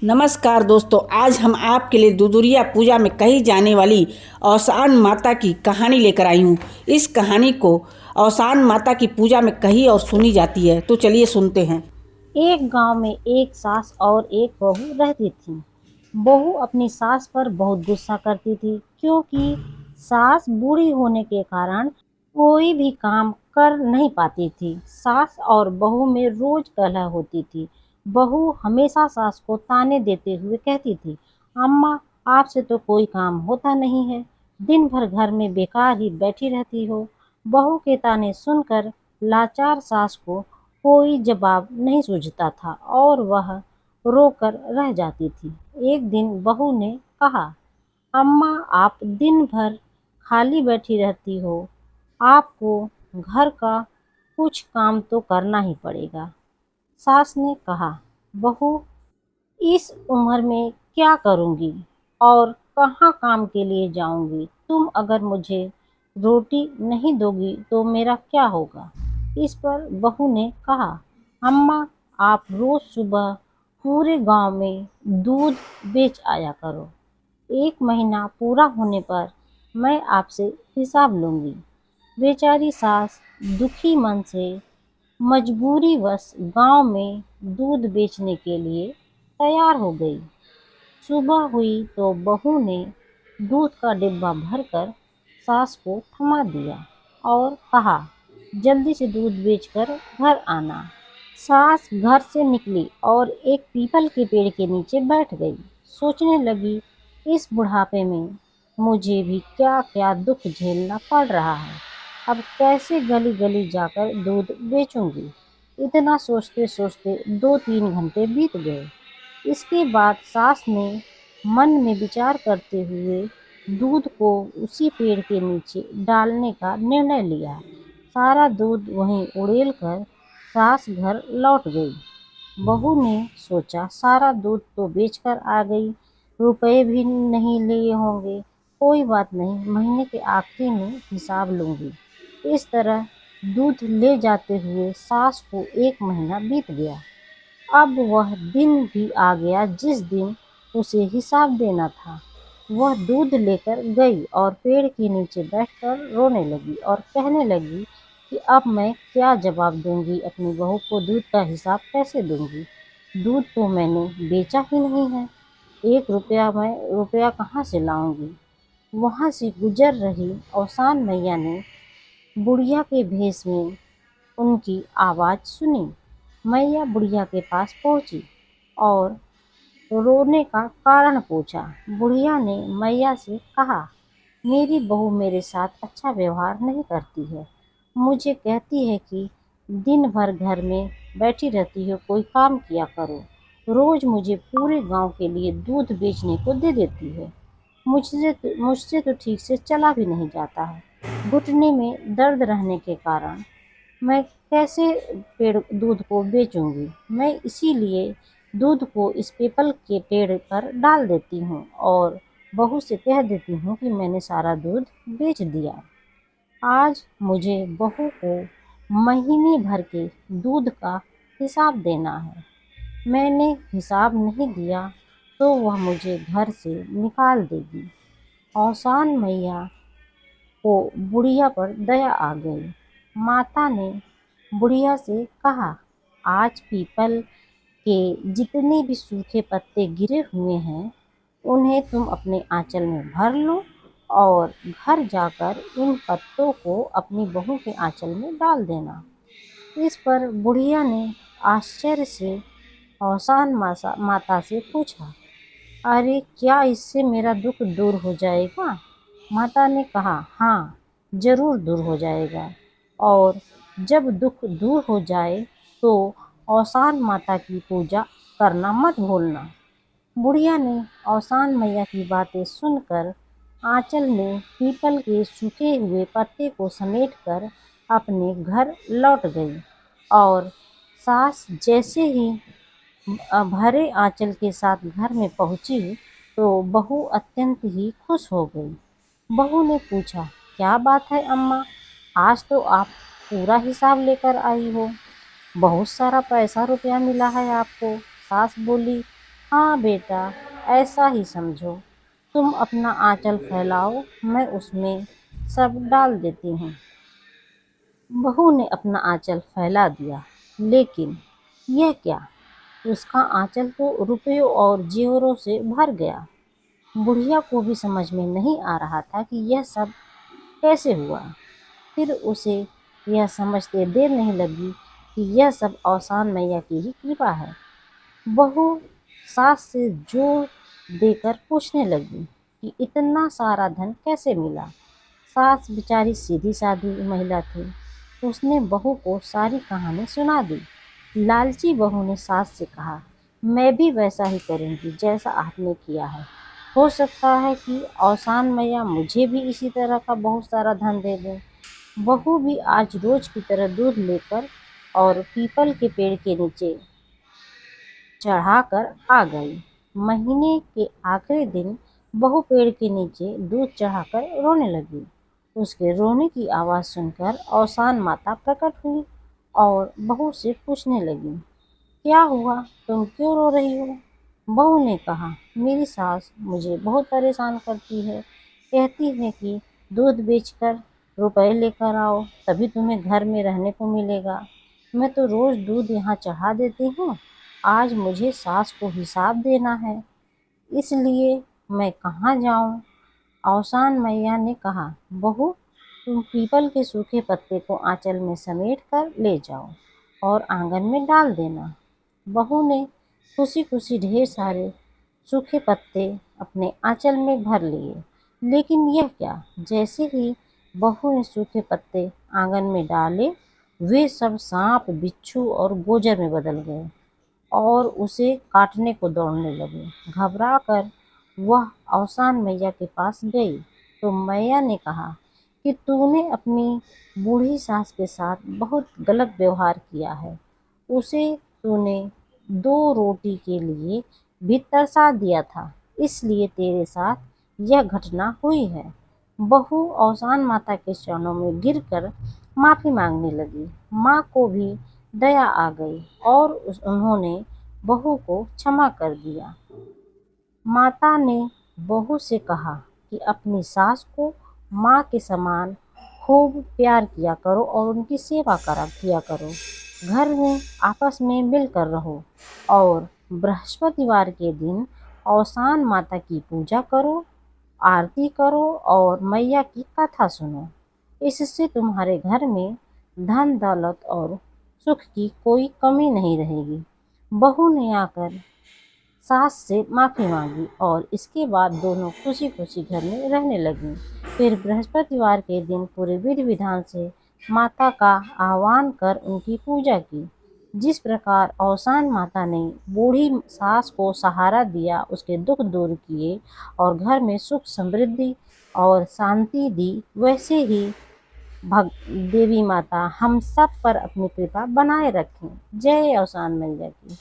नमस्कार दोस्तों, आज हम आपके लिए दुदुरिया पूजा में कही जाने वाली औसान माता की कहानी लेकर आई हूँ। इस कहानी को औसान माता की पूजा में कही और सुनी जाती है, तो चलिए सुनते हैं। एक गांव में एक सास और एक बहू रहती थी। बहू अपनी सास पर बहुत गुस्सा करती थी क्योंकि सास बूढ़ी होने के कारण कोई भी काम कर नहीं पाती थी। सास और बहू में रोज कलह होती थी। बहू हमेशा सास को ताने देते हुए कहती थी, अम्मा, आपसे तो कोई काम होता नहीं है, दिन भर घर में बेकार ही बैठी रहती हो। बहू के ताने सुनकर लाचार सास को कोई जवाब नहीं सूझता था और वह रोकर रह जाती थी। एक दिन बहू ने कहा, अम्मा, आप दिन भर खाली बैठी रहती हो, आपको घर का कुछ काम तो करना ही पड़ेगा। सास ने कहा, बहू, इस उम्र में क्या करूंगी और कहाँ काम के लिए जाऊंगी? तुम अगर मुझे रोटी नहीं दोगी तो मेरा क्या होगा? इस पर बहू ने कहा, अम्मा, आप रोज सुबह पूरे गांव में दूध बेच आया करो। एक महीना पूरा होने पर मैं आपसे हिसाब लूंगी। बेचारी सास दुखी मन से मजबूरीवश गांव में दूध बेचने के लिए तैयार हो गई। सुबह हुई तो बहू ने दूध का डिब्बा भरकर सास को थमा दिया और कहा, जल्दी से दूध बेचकर घर आना। सास घर से निकली और एक पीपल के पेड़ के नीचे बैठ गई। सोचने लगी, इस बुढ़ापे में मुझे भी क्या क्या दुख झेलना पड़ रहा है। अब कैसे गली गली जाकर दूध बेचूंगी? इतना सोचते सोचते 2-3 घंटे बीत गए। इसके बाद सास ने मन में विचार करते हुए दूध को उसी पेड़ के नीचे डालने का निर्णय लिया। सारा दूध वहीं उड़ेल कर सास घर लौट गई। बहू ने सोचा, सारा दूध तो बेचकर आ गई, रुपए भी नहीं लिए होंगे, कोई बात नहीं, महीने के आखिरी में हिसाब लूंगी। इस तरह दूध ले जाते हुए सास को 1 महीना बीत गया। अब वह दिन भी आ गया जिस दिन उसे हिसाब देना था। वह दूध लेकर गई और पेड़ के नीचे बैठकर रोने लगी और कहने लगी कि अब मैं क्या जवाब दूंगी, अपनी बहू को दूध का हिसाब कैसे दूंगी? दूध तो मैंने बेचा ही नहीं है, 1 रुपया मैं रुपया कहाँ से लाऊंगी? वहाँ से गुजर रही औसान मैया ने बुढ़िया के भेष में उनकी आवाज़ सुनी। मैया बुढ़िया के पास पहुंची और रोने का कारण पूछा। बुढ़िया ने मैया से कहा, मेरी बहू मेरे साथ अच्छा व्यवहार नहीं करती है। मुझे कहती है कि दिन भर घर में बैठी रहती हो, कोई काम किया करो। रोज मुझे पूरे गांव के लिए दूध बेचने को दे देती है। मुझसे तो ठीक से चला भी नहीं जाता है। घुटने में दर्द रहने के कारण मैं कैसे पेड़ दूध को बेचूंगी? मैं इसीलिए दूध को इस पीपल के पेड़ पर डाल देती हूँ और बहू से कह देती हूँ कि मैंने सारा दूध बेच दिया। आज मुझे बहू को महीने भर के दूध का हिसाब देना है। मैंने हिसाब नहीं दिया तो वह मुझे घर से निकाल देगी। औसान मैया को बुढ़िया पर दया आ गई। माता ने बुढ़िया से कहा, आज पीपल के जितने भी सूखे पत्ते गिरे हुए हैं, उन्हें तुम अपने आंचल में भर लो और घर जाकर इन पत्तों को अपनी बहू के आंचल में डाल देना। इस पर बुढ़िया ने आश्चर्य से औसान माता से पूछा, अरे, क्या इससे मेरा दुख दूर हो जाएगा? माता ने कहा, हाँ, जरूर दूर हो जाएगा। और जब दुख दूर हो जाए तो औसान माता की पूजा करना मत भूलना। बुढ़िया ने औसान मैया की बातें सुनकर आंचल में पीपल के सूखे हुए पत्ते को समेटकर अपने घर लौट गई और सास जैसे ही भरे आंचल के साथ घर में पहुंची तो बहू अत्यंत ही खुश हो गई। बहू ने पूछा, क्या बात है अम्मा, आज तो आप पूरा हिसाब लेकर आई हो, बहुत सारा पैसा रुपया मिला है आपको। सास बोली, हाँ बेटा, ऐसा ही समझो। तुम अपना आंचल फैलाओ, मैं उसमें सब डाल देती हूँ। बहू ने अपना आंचल फैला दिया, लेकिन यह क्या, उसका आंचल तो रुपयों और जेवरों से भर गया। बुढ़िया को भी समझ में नहीं आ रहा था कि यह सब कैसे हुआ। फिर उसे यह समझते देर नहीं लगी कि यह सब औसान मैया की ही कृपा है। बहू सास से जोर देकर पूछने लगी कि इतना सारा धन कैसे मिला। सास बेचारी सीधी सादी महिला थी। उसने बहू को सारी कहानी सुना दी। लालची बहू ने सास से कहा, मैं भी वैसा ही करूंगी जैसा आपने किया है। हो सकता है कि औसान मैया मुझे भी इसी तरह का बहुत सारा धन दे दे। बहू भी आज रोज की तरह दूध लेकर और पीपल के पेड़ के नीचे चढ़ाकर आ गई। महीने के आखिरी दिन बहू पेड़ के नीचे दूध चढ़ाकर रोने लगी। उसके रोने की आवाज़ सुनकर औसान माता प्रकट हुई और बहू से पूछने लगी, क्या हुआ, तुम क्यों रो रही हो? बहू ने कहा, मेरी सास मुझे बहुत परेशान करती है। कहती है कि दूध बेचकर रुपए लेकर आओ, तभी तुम्हें घर में रहने को मिलेगा। मैं तो रोज दूध यहाँ चढ़ा देती हूँ। आज मुझे सास को हिसाब देना है, इसलिए मैं कहाँ जाऊँ? औसान मैया ने कहा, बहू, तुम पीपल के सूखे पत्ते को आंचल में समेट कर ले जाओ और आंगन में डाल देना। बहू ने खुशी खुशी ढेर सारे सूखे पत्ते अपने आंचल में भर लिए। लेकिन यह क्या, जैसे ही बहू ने सूखे पत्ते आंगन में डाले, वे सब सांप, बिच्छू और गोजर में बदल गए और उसे काटने को दौड़ने लगे। घबराकर वह औसान मैया के पास गई तो मैया ने कहा कि तूने अपनी बूढ़ी सास के साथ बहुत गलत व्यवहार किया है। उसे तूने 2 रोटी के लिए भी तरसा दिया था, इसलिए तेरे साथ यह घटना हुई है। बहू औसान माता के चरणों में गिरकर माफी मांगने लगी। माँ को भी दया आ गई और उन्होंने बहू को क्षमा कर दिया। माता ने बहू से कहा कि अपनी सास को माँ के समान खूब प्यार किया करो और उनकी सेवा करा किया करो। घर में आपस में मिलकर रहो और बृहस्पतिवार के दिन औसान माता की पूजा करो, आरती करो और मैया की कथा सुनो। इससे तुम्हारे घर में धन दौलत और सुख की कोई कमी नहीं रहेगी। बहू ने आकर सास से माफ़ी मांगी और इसके बाद दोनों खुशी खुशी घर में रहने लगीं। फिर बृहस्पतिवार के दिन पूरे विधि विधान से माता का आह्वान कर उनकी पूजा की। जिस प्रकार औसान माता ने बूढ़ी सास को सहारा दिया, उसके दुख दूर किए और घर में सुख समृद्धि और शांति दी, वैसे ही भग देवी माता हम सब पर अपनी कृपा बनाए रखें। जय औसान मैया की।